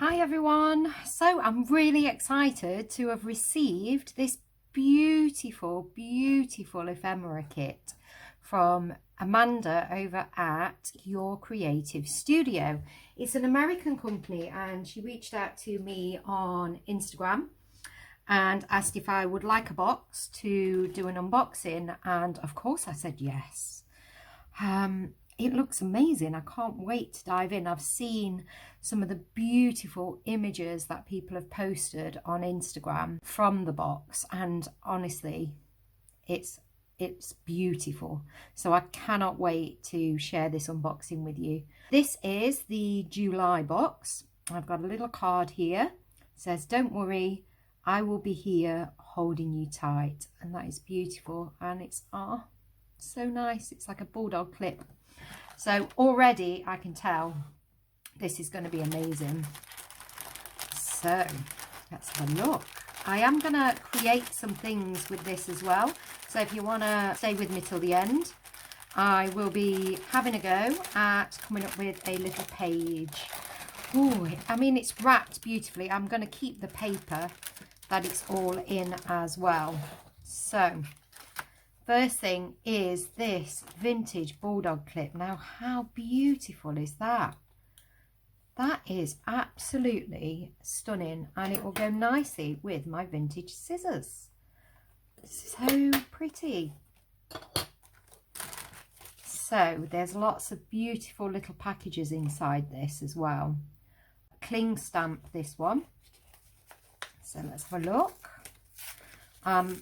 Hi everyone, so I'm really excited to have received this beautiful ephemera kit from Amanda over at Your Creative Studio. It's an American company and she reached out to me on Instagram and asked if I would like a box to do an unboxing, and of course I said yes. It looks amazing. I can't wait to dive in. I've seen some of the beautiful images that people have posted on Instagram from the box, and honestly, it's beautiful. So I cannot wait to share this unboxing with you. This is the July box. I've got a little card here. It says, "Don't worry, I will be here holding you tight," and that is beautiful, and it's so nice. It's like a bulldog clip. So already I can tell this is going to be amazing. So let's have a look. I am going to create some things with this as well. So if you want to stay with me till the end, I will be having a go at coming up with a little page. Ooh, I mean, it's wrapped beautifully. I'm going to keep the paper that it's all in as well. So first thing is this vintage bulldog clip. Now, how beautiful is that? That is absolutely stunning, and it will go nicely with my vintage scissors. So pretty. So there's lots of beautiful little packages inside this as well. Cling stamp, this one. So let's have a look.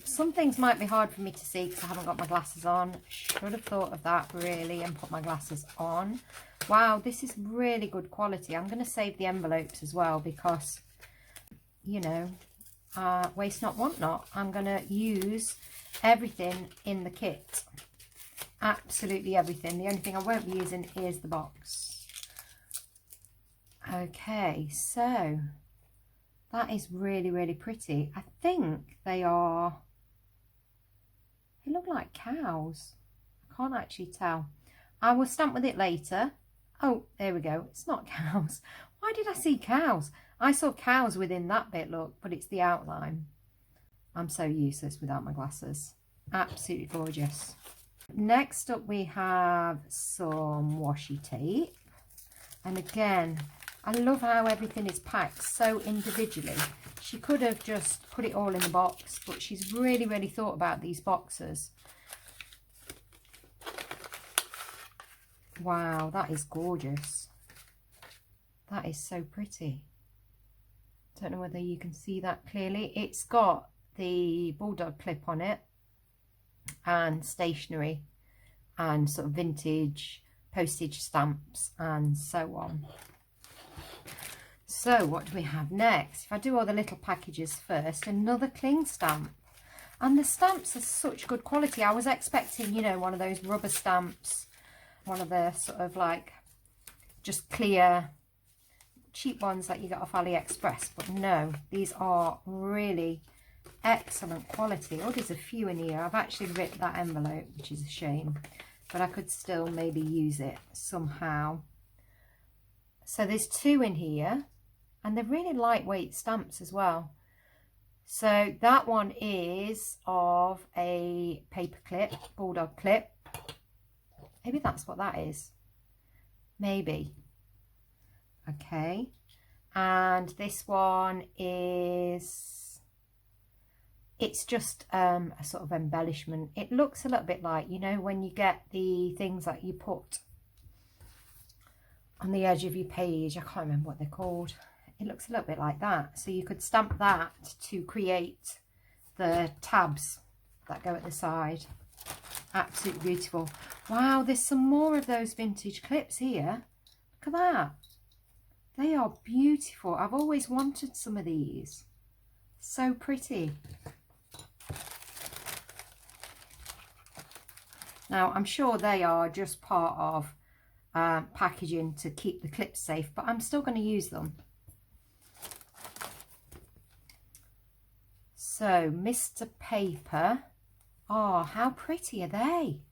Some things might be hard for me to see because I haven't got my glasses on. Should have thought of that really and put my glasses on. Wow, this is really good quality. I'm going to save the envelopes as well because, you know, waste not, want not. I'm going to use everything in the kit. Absolutely everything. The only thing I won't be using is the box. Okay, so that is really pretty. I think they look like cows. I can't actually tell. I will stamp with it later. Oh, there we go. It's not cows. Why did I see cows? I saw cows within that bit, look, but it's the outline. I'm so useless without my glasses. Absolutely gorgeous. Next up we have some washi tape. And again, I love how everything is packed so individually. She could have just put it all in the box, but she's really thought about these boxes. Wow, that is gorgeous. That is so pretty. Don't know whether you can see that clearly. It's got the bulldog clip on it and stationery and sort of vintage postage stamps and so on. So what do we have next? If I do all the little packages first, another cling stamp. And the stamps are such good quality. I was expecting, you know, one of those rubber stamps, one of the sort of like just clear, cheap ones that you get off AliExpress. But no, these are really excellent quality. Oh, there's a few in here. I've actually ripped that envelope, which is a shame. But I could still maybe use it somehow. So there's 2 in here. And they're really lightweight stamps as well. So that one is of a paper clip, bulldog clip. Maybe that's what that is. Maybe. Okay. And this one is, it's just a sort of embellishment. It looks a little bit like, you know, when you get the things that you put on the edge of your page. I can't remember what they're called. It looks a little bit like that. So you could stamp that to create the tabs that go at the side. Absolutely beautiful. Wow, there's some more of those vintage clips here. Look at that. They are beautiful. I've always wanted some of these. So pretty. Now, I'm sure they are just part of packaging to keep the clips safe, but I'm still going to use them. So, Mr. Paper. Oh, how pretty are they?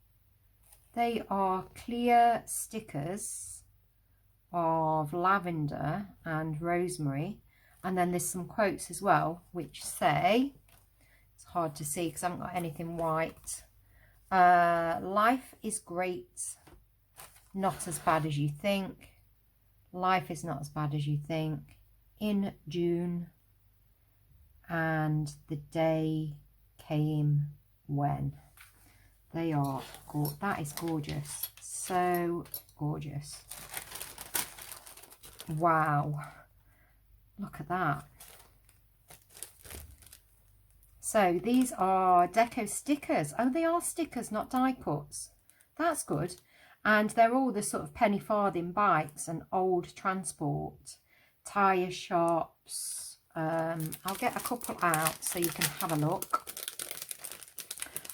They are clear stickers of lavender and rosemary, and then there's some quotes as well which say, it's hard to see because I haven't got anything white, life is great, not as bad as you think, life is not as bad as you think, in June, and the day came when. They are, that is gorgeous, so gorgeous. Wow, look at that. So these are deco stickers. Oh, they are stickers, not die cuts. That's good. And they're all the sort of penny farthing bites and old transport, tyre shops. I'll get a couple out so you can have a look.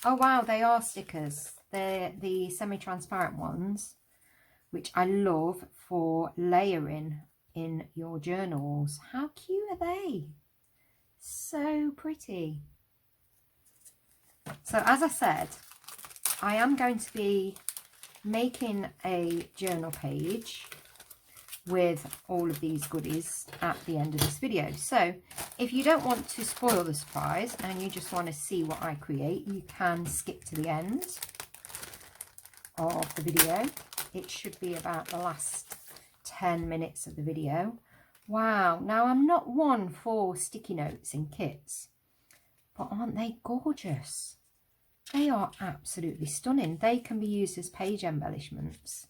Oh wow, they are stickers. They're the semi-transparent ones, which I love for layering in your journals. How cute are they? So pretty. So as I said, I am going to be making a journal page with all of these goodies at the end of this video. So if you don't want to spoil the surprise and you just want to see what I create, you can skip to the end of the video. It should be about the last 10 minutes of the video. Wow, now I'm not one for sticky notes in kits, but aren't they gorgeous? They are absolutely stunning. They can be used as page embellishments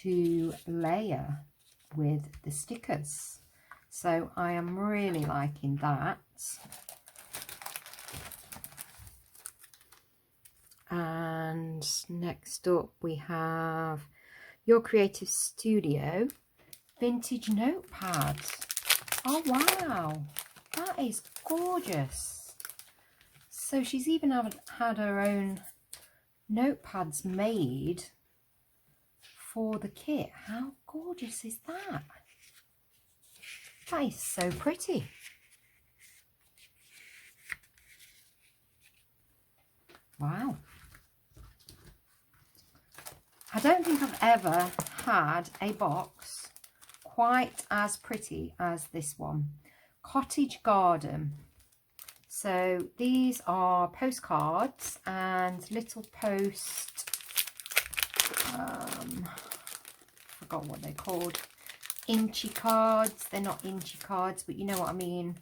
to layer with the stickers. So I am really liking that. And next up we have Your Creative Studio vintage notepad. Oh wow, that is gorgeous. So she's even had her own notepads made for the kit. How gorgeous is that? That is so pretty. Wow. I don't think I've ever had a box quite as pretty as this one. Cottage Garden. So these are postcards and little forgot what they're called, inchy cards. They're not inchy cards, but you know what I mean.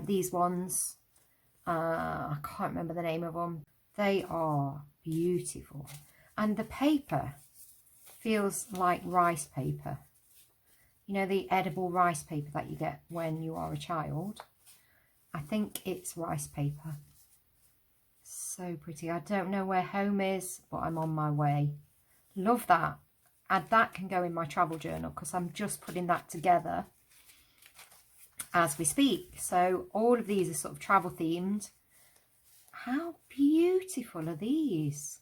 These ones, I can't remember the name of them. They are beautiful, and the paper feels like rice paper. You know, the edible rice paper that you get when you are a child. I think it's rice paper. So pretty. I don't know where home is, but I'm on my way. Love that. And that can go in my travel journal because I'm just putting that together as we speak. So all of these are sort of travel themed. How beautiful are these?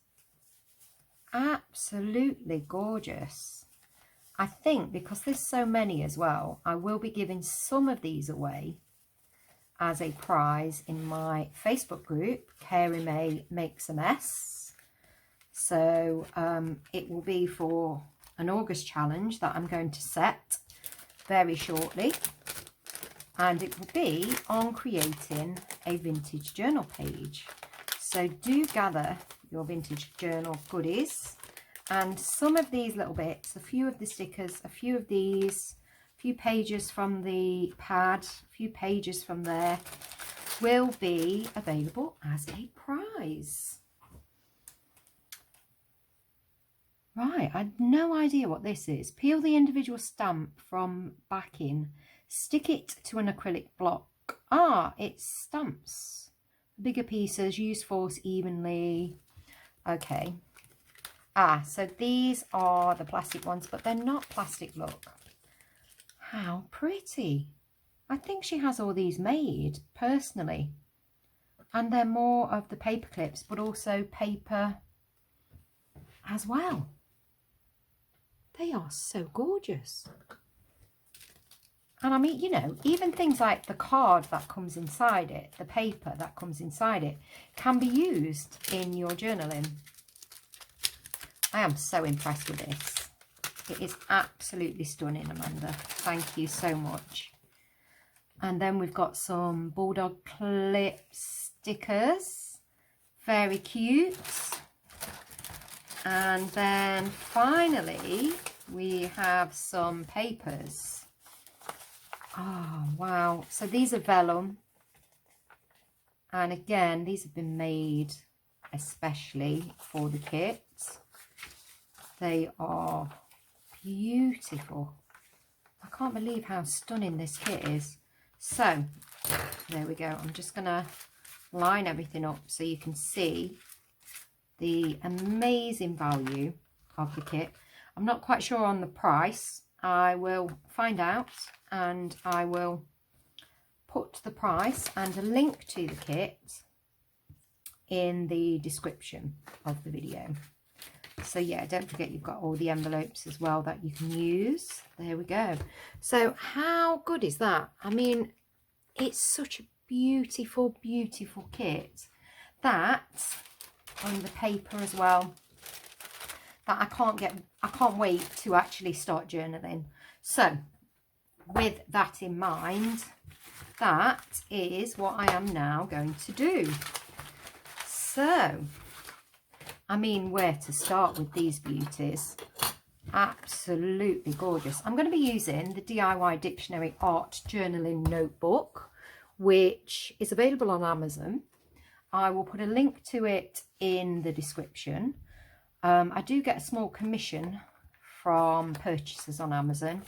Absolutely gorgeous. I think because there's so many as well, I will be giving some of these away as a prize in my Facebook group, Carey May Makes a Mess. So it will be for an August challenge that I'm going to set very shortly. And it will be on creating a vintage journal page. So do gather your vintage journal goodies. And some of these little bits, a few of the stickers, a few of these, a few pages from the pad, a few pages from there, will be available as a prize. Right, I had no idea what this is. Peel the individual stamp from backing. Stick it to an acrylic block. Ah, it's stamps. Bigger pieces, use force evenly. Okay. Ah, so these are the plastic ones, but they're not plastic, look. How pretty. I think she has all these made, personally. And they're more of the paper clips, but also paper as well. They are so gorgeous. And I mean, you know, even things like the card that comes inside it, the paper that comes inside it, can be used in your journaling. I am so impressed with this. It is absolutely stunning, Amanda. Thank you so much. And then we've got some bulldog clip stickers. Very cute. And then finally, we have some papers. Oh, wow. So these are vellum. And again, these have been made especially for the kit. They are beautiful. I can't believe how stunning this kit is. So, there we go. I'm just going to line everything up so you can see the amazing value of the kit. I'm not quite sure on the price. I will find out and I will put the price and a link to the kit in the description of the video. So yeah, don't forget you've got all the envelopes as well that you can use. There we go. So how good is that? I mean, it's such a beautiful, beautiful kit. That on the paper as well, that I can't wait to actually start journaling. So with that in mind, that is what I am now going to do. So, I mean, where to start with these beauties? Absolutely gorgeous. I'm going to be using the DIY Dictionary Art Journaling Notebook, which is available on Amazon. I will put a link to it in the description. I do get a small commission from purchases on Amazon,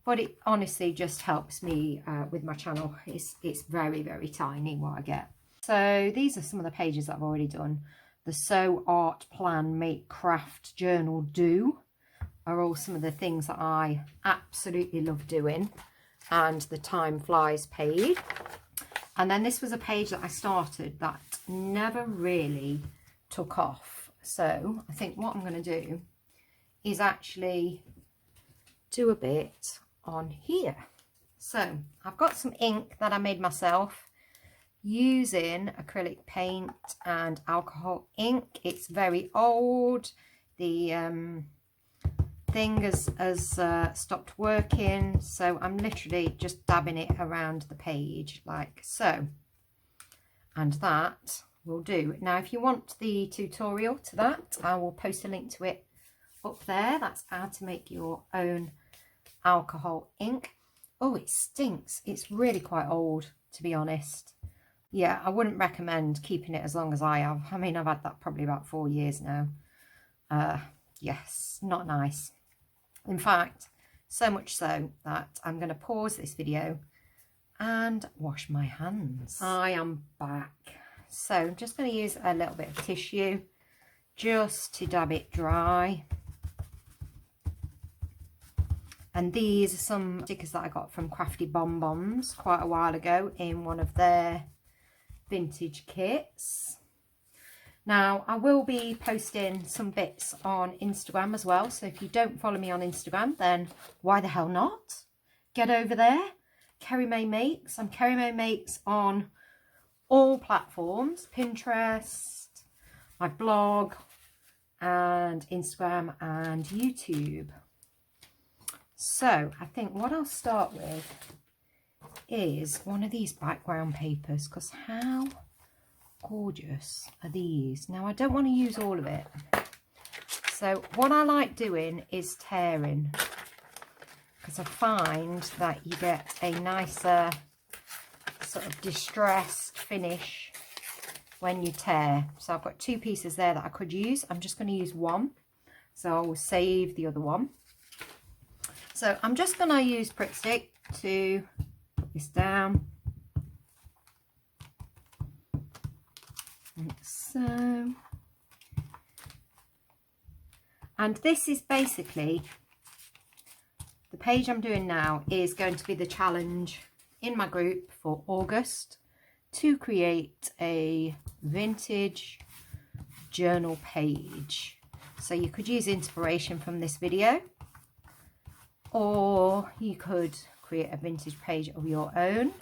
but it honestly just helps me with my channel. It's very, very tiny what I get. So these are some of the pages that I've already done. The Sew, Art, Plan, Make, Craft, Journal, Do are all some of the things that I absolutely love doing. And the Time Flies page. And then this was a page that I started that never really took off. So I think what I'm going to do is actually do a bit on here. So I've got some ink that I made myself using acrylic paint and alcohol ink. It's very old. The thing has stopped working, so I'm literally just dabbing it around the page like so, and that will do. Now if you want the tutorial to that, I will post a link to it up there. That's how to make your own alcohol ink. Oh, it stinks. It's really quite old, to be honest. Yeah, I wouldn't recommend keeping it as long as I have. I mean, I've had that probably about 4 years now. Yes, not nice. In fact, so much so that I'm going to pause this video and wash my hands. I am back. So I'm just going to use a little bit of tissue just to dab it dry. And these are some stickers that I got from Crafty Bonbons quite a while ago in one of their vintage kits. Now I will be posting some bits on Instagram as well, so if you don't follow me on Instagram, then why the hell not? Get over there. Kerry May Makes. I'm Kerry May Makes on all platforms: Pinterest, my blog, and Instagram and YouTube. So I think what I'll start with is one of these background papers, because how gorgeous are these? Now I don't want to use all of it, so what I like doing is tearing, because I find that you get a nicer sort of distressed finish when you tear. So I've got 2 pieces there that I could use. I'm just going to use one, so I'll save the other one. So I'm just going to use Prick Stick to put this down, like so. And this is basically, the page I'm doing now is going to be the challenge in my group for August to create a vintage journal page. So you could use inspiration from this video, or you could create a vintage page of your own.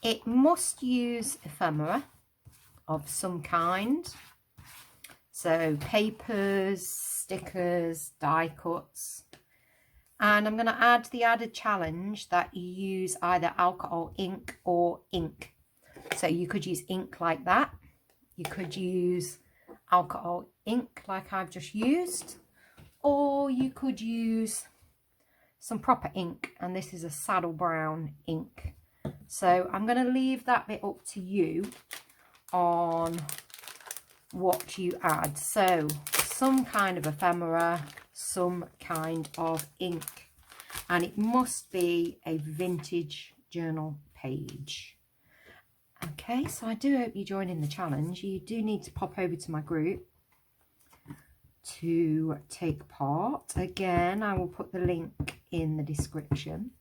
It must use ephemera of some kind. So papers, stickers, die cuts. And I'm going to add the added challenge that you use either alcohol ink or ink. So you could use ink like that. You could use alcohol ink like I've just used. Or you could use some proper ink. And this is a saddle brown ink. So I'm going to leave that bit up to you on what you add. So some kind of ephemera, some kind of ink, and it must be a vintage journal page. Okay, so I do hope you join in the challenge. You do need to pop over to my group to take part. Again, I will put the link in the description.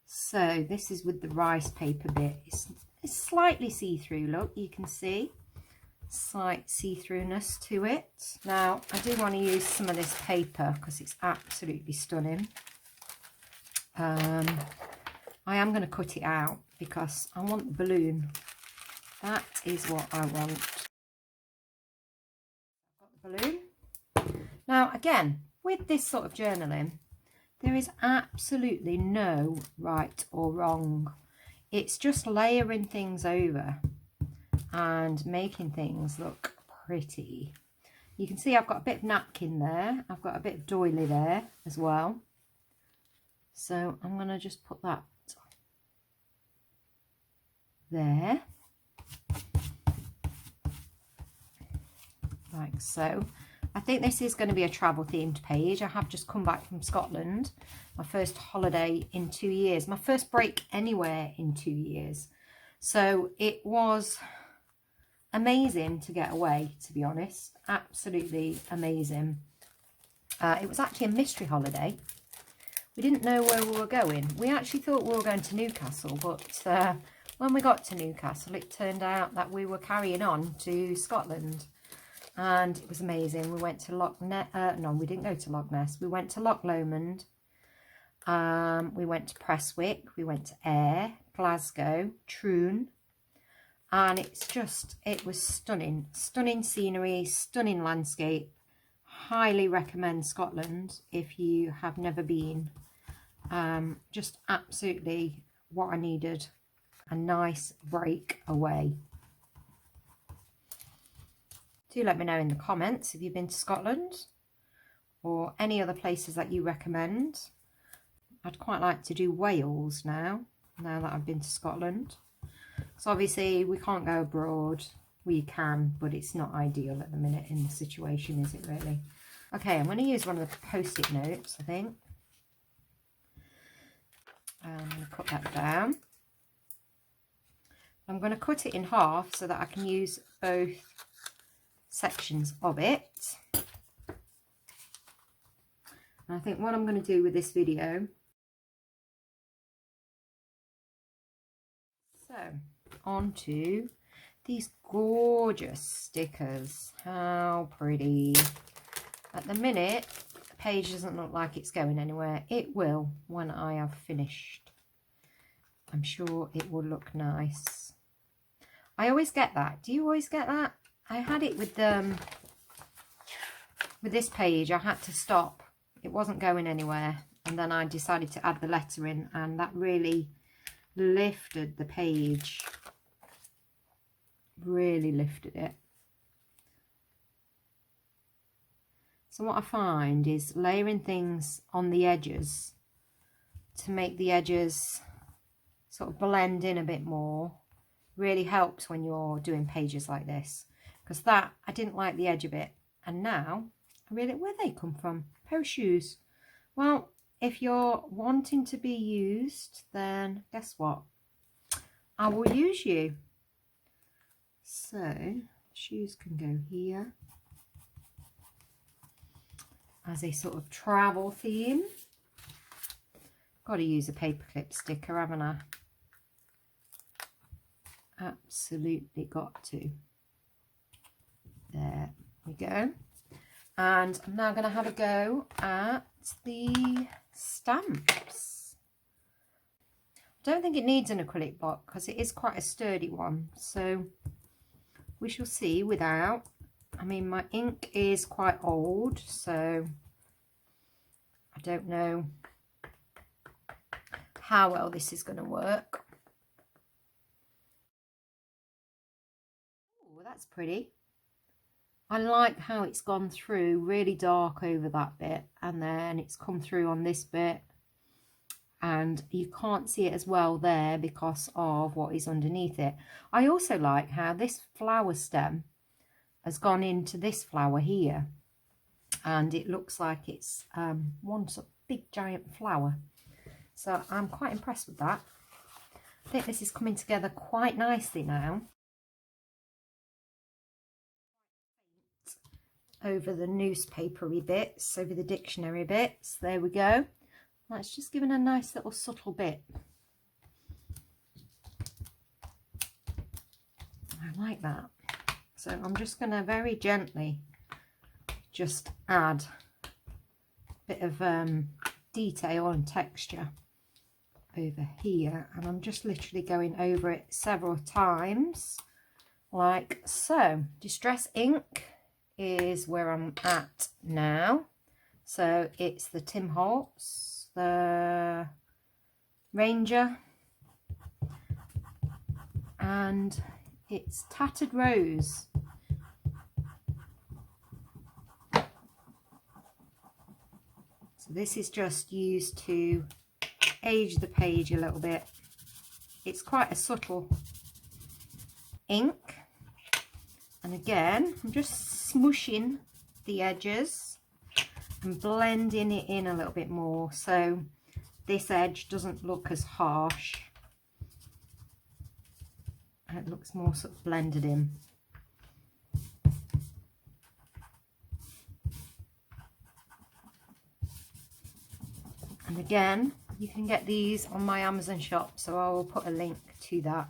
So this is with the rice paper bit. It's slightly see-through, look, you can see slight see-throughness to it. Now I do want to use some of this paper because it's absolutely stunning. I am going to cut it out because I want the balloon. That is what I want. I've got the balloon. Now again, with this sort of journaling, there is absolutely no right or wrong. It's just layering things over and making things look pretty. You can see I've got a bit of napkin there. I've got a bit of doily there as well. So I'm going to just put that there. Like so. I think this is going to be a travel themed page. I have just come back from Scotland. My first holiday in 2 years. My first break anywhere in 2 years. So it was amazing to get away, to be honest. Absolutely amazing. It was actually a mystery holiday. We didn't know where we were going. We actually thought we were going to Newcastle, but when we got to Newcastle, it turned out that we were carrying on to Scotland. And it was amazing. We went to Loch Ness. No, we didn't go to Loch Ness. We went to Loch Lomond. We went to Prestwick. We went to Ayr, Glasgow, Troon. And it was stunning. Stunning scenery, stunning landscape. Highly recommend Scotland if you have never been. Just absolutely what I needed. A nice break away. Do let me know in the comments if you've been to Scotland or any other places that you recommend. I'd quite like to do Wales now that I've been to Scotland. So obviously we can't go abroad. We can, but it's not ideal at the minute in the situation, is it really? Okay, I'm going to use one of the post-it notes, I think. I'm going to cut that down. I'm going to cut it in half so that I can use both sections of it. And I think what I'm going to do with this video, so onto these gorgeous stickers. How pretty. At the minute the page doesn't look like it's going anywhere. It will when I have finished. I'm sure it will look nice. I always get that. Do you always get that? I had it with this page. I had to stop. It wasn't going anywhere. And then I decided to add the letter in, and that really lifted the page. Really lifted it. So what I find is layering things on the edges to make the edges sort of blend in a bit more really helps when you're doing pages like this. Because that, I didn't like the edge of it. And now, I really, where'd they come from? A pair of shoes. Well, if you're wanting to be used, then guess what? I will use you. So, shoes can go here. As a sort of travel theme. Got to use a paperclip sticker, haven't I? Absolutely got to. There we go. And I'm now going to have a go at the stamps. I don't think it needs an acrylic block because it is quite a sturdy one. So we shall see without. I mean, my ink is quite old, so I don't know how well this is going to work. Oh, that's pretty. I like how it's gone through really dark over that bit, and then it's come through on this bit, and you can't see it as well there because of what is underneath it. I also like how this flower stem has gone into this flower here, and it looks like it's one sort of big giant flower. So I'm quite impressed with that. I think this is coming together quite nicely now. Over the newspapery bits, over the dictionary bits, there we go. That's just given a nice little subtle bit. I like that. So I'm just going to very gently just add a bit of detail and texture over here, and I'm just literally going over it several times like so. Distress ink is where I'm at now. So it's the Tim Holtz, the Ranger, and it's Tattered Rose. So this is just used to age the page a little bit. It's quite a subtle ink, and again I'm just smooshing the edges and blending it in a little bit more so this edge doesn't look as harsh and it looks more sort of blended in. And again, you can get these on my Amazon shop, so I will put a link to that.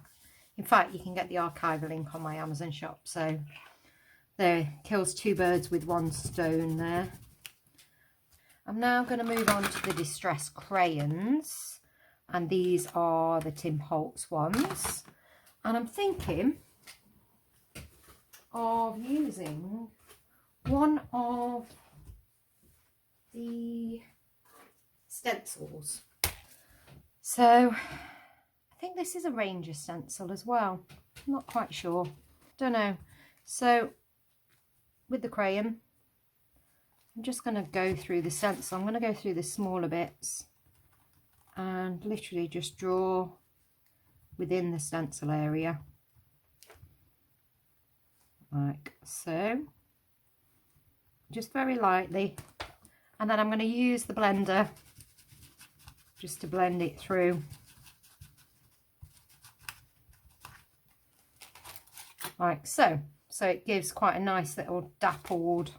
In fact, you can get the archive link on my Amazon shop, so there, kills two birds with one stone there. I'm now going to move on to the Distress crayons, and these are the Tim Holtz ones, and I'm thinking of using one of the stencils. So I think this is a Ranger stencil as well, I'm not quite sure, don't know. So with the crayon, I'm just going to go through the stencil. I'm going to go through the smaller bits and literally just draw within the stencil area like so, just very lightly, and then I'm going to use the blender just to blend it through like so. So it gives quite a nice little dappled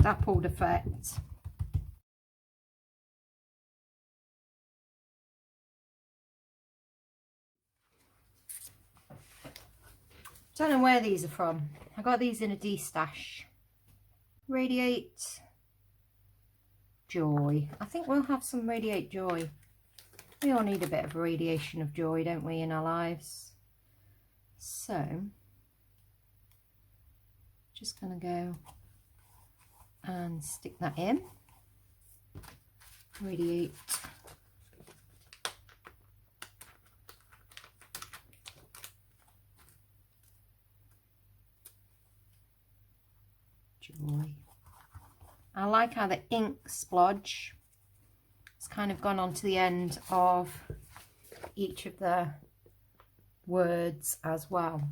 effect. Don't know where these are from. I got these in a D-stash. Radiate Joy. I think we'll have some Radiate Joy. We all need a bit of radiation of joy, don't we, in our lives? So, just going to go and stick that in. Radiate Joy. I like how the ink splodge has kind of gone on to the end of each of the words as well.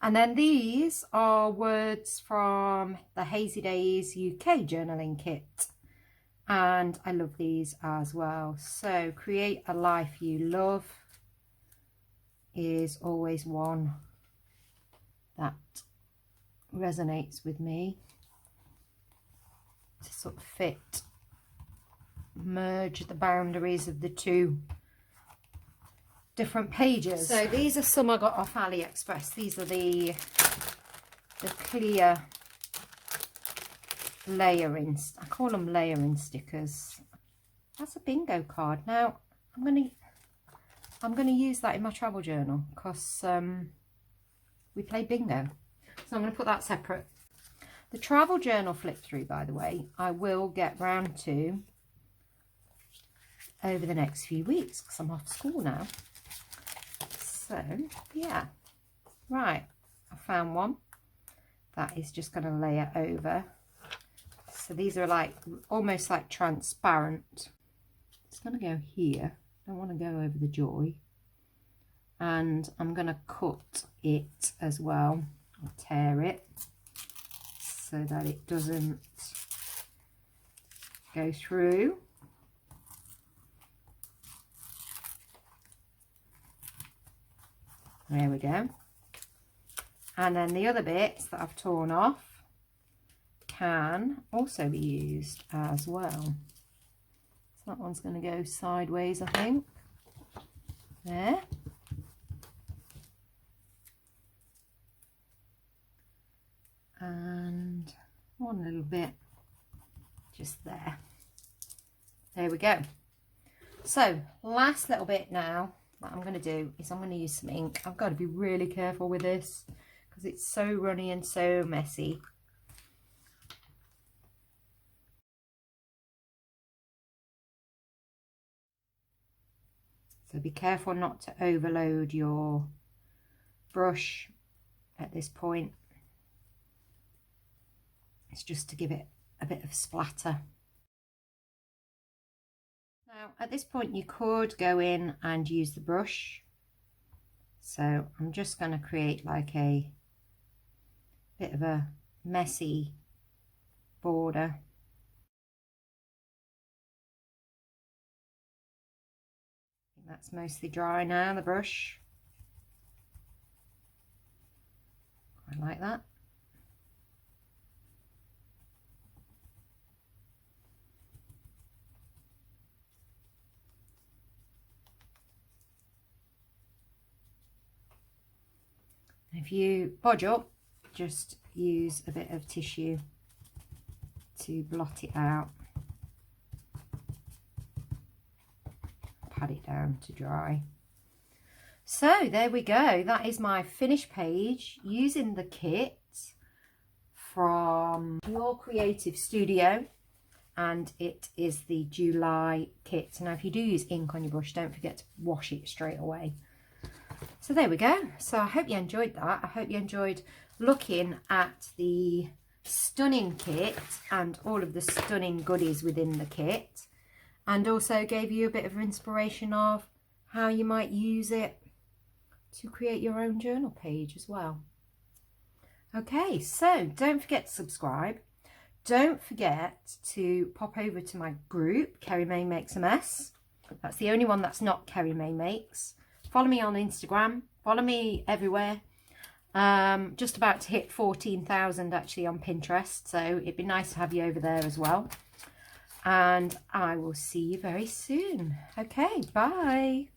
And then these are words from the Hazy Days UK journaling kit, and I love these as well. So create a life you love is always one that resonates with me, to sort of merge the boundaries of the two different pages. So these are some I got off AliExpress. These are the clear layering, I call them layering stickers. That's a bingo card. Now I'm going to use that in my travel journal because we play bingo. So I'm going to put that separate. The travel journal flip through, by the way, I will get round to over the next few weeks because I'm off school now. So yeah, right, I found one that is just going to layer over. So these are like almost like transparent. It's going to go here. I don't want to go over the joy. And I'm going to cut it as well, or tear it, so that it doesn't go through. There we go. And then the other bits that I've torn off can also be used as well. So that one's going to go sideways, I think. There. And one little bit just there. There we go. So last little bit now that I'm going to do is I'm going to use some ink. I've got to be really careful with this because it's so runny and so messy. So be careful not to overload your brush at this point. It's just to give it a bit of splatter. Now at this point you could go in and use the brush. So I'm just going to create like a bit of a messy border. I think that's mostly dry now, the brush. Quite like that. If you bodge up, just use a bit of tissue to blot it out. Pat it down to dry. So there we go. That is my finished page using the kit from Your Creative Studio, and it is the July kit. Now if you do use ink on your brush, don't forget to wash it straight away. So there we go. So I hope you enjoyed that. I hope you enjoyed looking at the stunning kit and all of the stunning goodies within the kit, and also gave you a bit of inspiration of how you might use it to create your own journal page as well. Okay, so don't forget to subscribe. Don't forget to pop over to my group, Kerry May Makes a Mess. That's the only one that's not Kerry May Makes. Follow me on Instagram, follow me everywhere. Just about to hit 14,000 actually on Pinterest, so it'd be nice to have you over there as well. And I will see you very soon. Okay, bye.